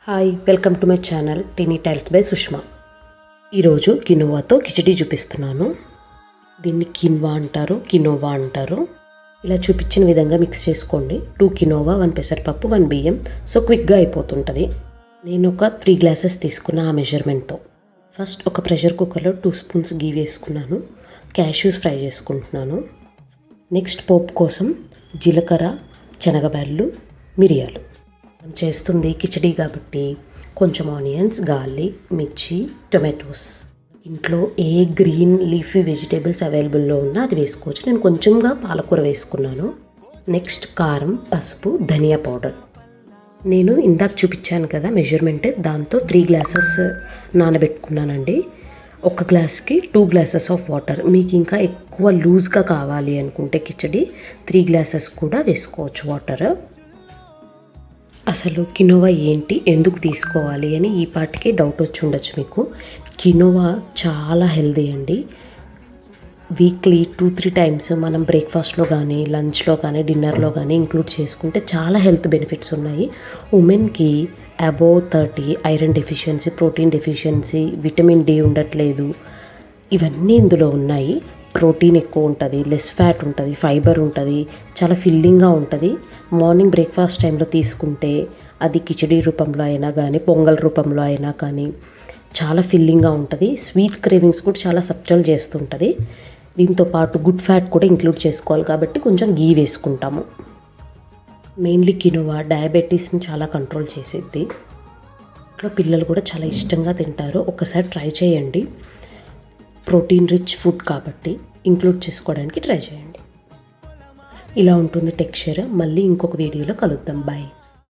Hi, welcome to my channel teeny tiles by Sushma. ఈరోజు కినోవాతో కిచడీ చూపిస్తున్నాను. దీన్ని కిన్వా అంటారు, కినోవా అంటారు. ఇలా చూపించిన విధంగా మిక్స్ చేసుకోండి. 2 కినోవా, 1 పెసరపప్పు, 1 బియ్యం. సో క్విక్గా అయిపోతుంటుంది. నేను ఒక 3 గ్లాసెస్ తీసుకున్న ఆ మెజర్మెంట్తో. ఫస్ట్ ఒక ప్రెషర్ కుక్కర్లో 2 స్పూన్స్ గీ వేసుకున్నాను. క్యాష్యూస్ ఫ్రై చేసుకుంటున్నాను. నెక్స్ట్ పోపు కోసం జీలకర్ర, శనగబ్యాళ్ళు, మిరియాలు. చేస్తుంది కిచడీ కాబట్టి కొంచెం ఆనియన్స్, గార్లిక్, మిర్చి, టొమాటోస్. ఇంట్లో ఏ గ్రీన్ లీఫీ వెజిటేబుల్స్ అవైలబుల్లో ఉన్నా అది వేసుకోవచ్చు. నేను కొంచెంగా పాలకూర వేసుకున్నాను. నెక్స్ట్ కారం, పసుపు, ధనియా పౌడర్. నేను ఇందాక చూపించాను కదా మెజర్మెంట్, దాంతో 3 గ్లాసెస్ నానబెట్టుకున్నానండి. ఒక గ్లాస్కి 2 గ్లాసెస్ ఆఫ్ వాటర్. మీకు ఇంకా ఎక్కువ లూజ్గా కావాలి అనుకుంటే కిచడీ 3 గ్లాసెస్ కూడా వేసుకోవచ్చు వాటర్. అసలు కినోవా ఏంటి, ఎందుకు తీసుకోవాలి అని ఈ పాటికి డౌట్ వచ్చి ఉండొచ్చు మీకు. కినోవా చాలా హెల్దీ అండి. వీక్లీ 2-3 టైమ్స్ మనం బ్రేక్ఫాస్ట్లో కానీ, లంచ్లో కానీ, డిన్నర్లో కానీ ఇంక్లూడ్ చేసుకుంటే చాలా హెల్త్ బెనిఫిట్స్ ఉన్నాయి. ఉమెన్కి above 30 iron deficiency, protein deficiency, vitamin D ఉండట్లేదు, ఇవన్నీ ఇందులో ఉన్నాయి. ప్రోటీన్ ఎక్కువ ఉంటుంది, లెస్ ఫ్యాట్ ఉంటుంది, ఫైబర్ ఉంటుంది, చాలా ఫిల్లింగ్గా ఉంటుంది. మార్నింగ్ బ్రేక్ఫాస్ట్ టైంలో తీసుకుంటే అది కిచడీ రూపంలో అయినా కానీ, పొంగల్ రూపంలో అయినా కానీ చాలా ఫిల్లింగ్గా ఉంటుంది. స్వీట్ క్రేవింగ్స్ కూడా చాలా సబ్టల్ చేస్తుంటుంది. దీంతో పాటు గుడ్ ఫ్యాట్ కూడా ఇంక్లూడ్ చేసుకోవాలి కాబట్టి కొంచెం గీ వేసుకుంటాము. మెయిన్లీ కినోవా డయాబెటీస్ని చాలా కంట్రోల్ చేసేది. ఇంట్లో పిల్లలు కూడా చాలా ఇష్టంగా తింటారు. ఒకసారి ట్రై చేయండి. ప్రోటీన్ రిచ్ ఫుడ్ కాబట్టి ఇంక్లూడ్ చేసుకోవడానికి ట్రై చేయండి. ఇలా ఉంటుంది టెక్స్చర్. మళ్ళీ ఇంకొక వీడియోలో కలుద్దాం. బాయ్.